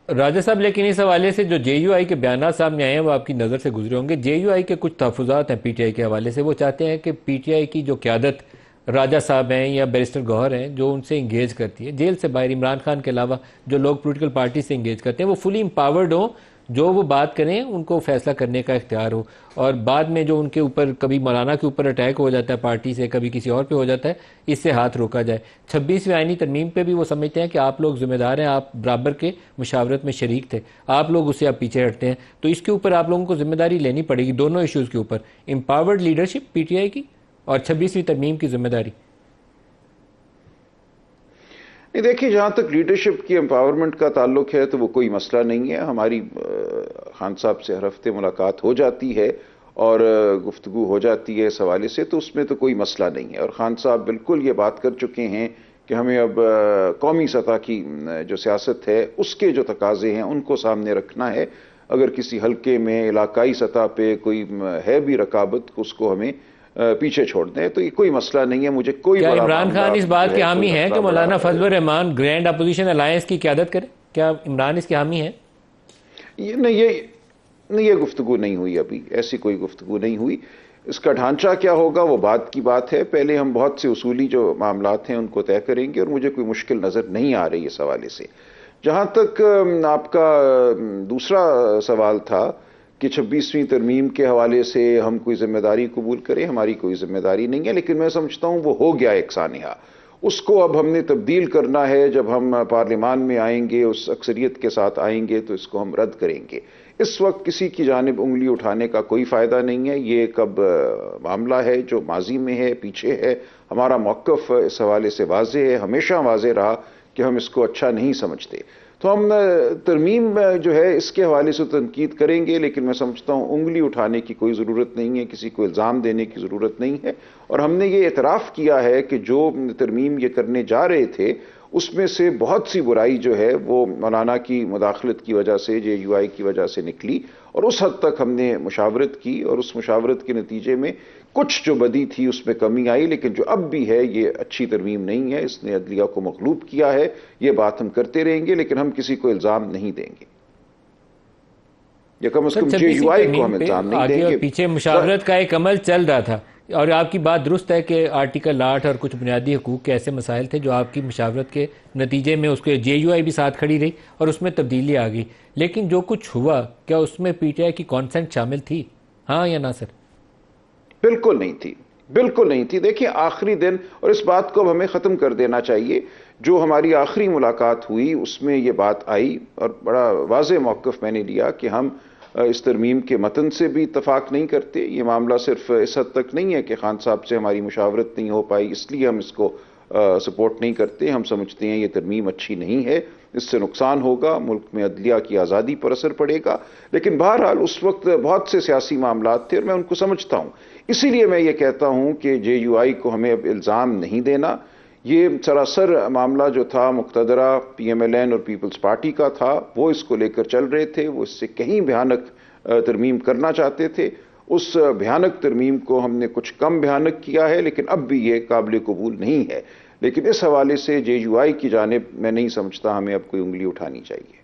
راجہ صاحب، لیکن اس حوالے سے جو جے یو آئی کے بیانات سامنے آئے ہیں وہ آپ کی نظر سے گزرے ہوں گے. جے یو آئی کے کچھ تحفظات ہیں پی ٹی آئی کے حوالے سے. وہ چاہتے ہیں کہ پی ٹی آئی کی جو قیادت راجہ صاحب ہیں یا بیرسٹر گوہر ہیں جو ان سے انگیج کرتی ہے جیل سے باہر، عمران خان کے علاوہ جو لوگ پولیٹیکل پارٹی سے انگیج کرتے ہیں، وہ فلی امپاورڈ ہوں، جو وہ بات کریں ان کو فیصلہ کرنے کا اختیار ہو. اور بعد میں جو ان کے اوپر کبھی مولانا کے اوپر اٹیک ہو جاتا ہے پارٹی سے، کبھی کسی اور پہ ہو جاتا ہے، اس سے ہاتھ روکا جائے. 26ویں آئینی ترمیم پہ بھی وہ سمجھتے ہیں کہ آپ لوگ ذمہ دار ہیں، آپ برابر کے مشاورت میں شریک تھے، آپ لوگ اسے اب پیچھے ہٹتے ہیں. تو اس کے اوپر آپ لوگوں کو ذمہ داری لینی پڑے گی دونوں ایشوز کے اوپر، empowered leadership P T I کی اور 26ویں ترمیم کی ذمہ داری. دیکھیے، جہاں تک لیڈرشپ کی امپاورمنٹ کا تعلق ہے تو وہ کوئی مسئلہ نہیں ہے. ہماری خان صاحب سے ہر ہفتے ملاقات ہو جاتی ہے اور گفتگو ہو جاتی ہے اس حوالے سے، تو اس میں تو کوئی مسئلہ نہیں ہے. اور خان صاحب بالکل یہ بات کر چکے ہیں کہ ہمیں اب قومی سطح کی جو سیاست ہے اس کے جو تقاضے ہیں ان کو سامنے رکھنا ہے. اگر کسی حلقے میں علاقائی سطح پہ کوئی ہے بھی رکابت، اس کو ہمیں پیچھے چھوڑ دیں، تو یہ کوئی مسئلہ نہیں ہے. مجھے کوئی کیا بڑا عمران معاملہ خان اس جو بات کے ہے کوئی حامی ہیں مسئلہ کہ بڑا مولانا فضل الرحمان گرینڈ اپوزیشن الائنس کی قیادت کرے؟ کیا عمران اس کے حامی ہیں؟ نہیں، یہ گفتگو نہیں ہوئی، ابھی ایسی کوئی گفتگو نہیں ہوئی. اس کا ڈھانچہ کیا ہوگا وہ بعد کی بات ہے. پہلے ہم بہت سے اصولی جو معاملات ہیں ان کو طے کریں گے، اور مجھے کوئی مشکل نظر نہیں آ رہی اس حوالے سے. جہاں تک آپ کا دوسرا سوال تھا کہ 26ویں ترمیم کے حوالے سے ہم کوئی ذمہ داری قبول کریں، ہماری کوئی ذمہ داری نہیں ہے. لیکن میں سمجھتا ہوں وہ ہو گیا ایک سانحہ، اس کو اب ہم نے تبدیل کرنا ہے. جب ہم پارلیمان میں آئیں گے، اس اکثریت کے ساتھ آئیں گے، تو اس کو ہم رد کریں گے. اس وقت کسی کی جانب انگلی اٹھانے کا کوئی فائدہ نہیں ہے. یہ ایک اب معاملہ ہے جو ماضی میں ہے، پیچھے ہے. ہمارا موقف اس حوالے سے واضح ہے، ہمیشہ واضح رہا کہ ہم اس کو اچھا نہیں سمجھتے. تو ہم ترمیم جو ہے اس کے حوالے سے تنقید کریں گے، لیکن میں سمجھتا ہوں انگلی اٹھانے کی کوئی ضرورت نہیں ہے، کسی کو الزام دینے کی ضرورت نہیں ہے. اور ہم نے یہ اعتراف کیا ہے کہ جو ترمیم یہ کرنے جا رہے تھے اس میں سے بہت سی برائی جو ہے وہ مولانا کی مداخلت کی وجہ سے، جے یو آئی کی وجہ سے نکلی. اور اس حد تک ہم نے مشاورت کی، اور اس مشاورت کے نتیجے میں کچھ جو بدی تھی اس میں کمی آئی. لیکن جو اب بھی ہے یہ اچھی ترمیم نہیں ہے، اس نے عدلیہ کو مغلوب کیا ہے. یہ بات ہم کرتے رہیں گے، لیکن ہم کسی کو الزام نہیں دیں گے، یا کم از سر، کم جے یو 26ویں آئی کو ترمیم ہم پہ الزام نہیں آگے دیں اور گے. پیچھے مشاورت کا ایک عمل چل رہا تھا، اور آپ کی بات درست ہے کہ آرٹیکل 8 اور کچھ بنیادی حقوق کے ایسے مسائل تھے جو آپ کی مشاورت کے نتیجے میں اس کے جے یو آئی بھی ساتھ کھڑی رہی اور اس میں تبدیلی آ گئی. لیکن جو کچھ ہوا، کیا اس میں پی ٹی آئی کی کانسنٹ شامل تھی؟ ہاں یا نہ سر؟ بالکل نہیں تھی، بالکل نہیں تھی. دیکھیں آخری دن، اور اس بات کو اب ہمیں ختم کر دینا چاہیے، جو ہماری آخری ملاقات ہوئی اس میں یہ بات آئی اور بڑا واضح موقف میں نے لیا کہ ہم اس ترمیم کے متن سے بھی اتفاق نہیں کرتے. یہ معاملہ صرف اس حد تک نہیں ہے کہ خان صاحب سے ہماری مشاورت نہیں ہو پائی اس لیے ہم اس کو سپورٹ نہیں کرتے. ہم سمجھتے ہیں یہ ترمیم اچھی نہیں ہے، اس سے نقصان ہوگا، ملک میں عدلیہ کی آزادی پر اثر پڑے گا. لیکن بہرحال اس وقت بہت سے سیاسی معاملات تھے اور میں ان کو سمجھتا ہوں. اسی لیے میں یہ کہتا ہوں کہ جے یو آئی کو ہمیں اب الزام نہیں دینا. یہ سراسر معاملہ جو تھا مقتدرہ پی ایم ایل این اور پیپلز پارٹی کا تھا، وہ اس کو لے کر چل رہے تھے، وہ اس سے کہیں بھیانک ترمیم کرنا چاہتے تھے. اس بھیانک ترمیم کو ہم نے کچھ کم بھیانک کیا ہے، لیکن اب بھی یہ قابل قبول نہیں ہے. لیکن اس حوالے سے جے یو آئی کی جانب میں نہیں سمجھتا ہمیں اب کوئی انگلی اٹھانی چاہیے.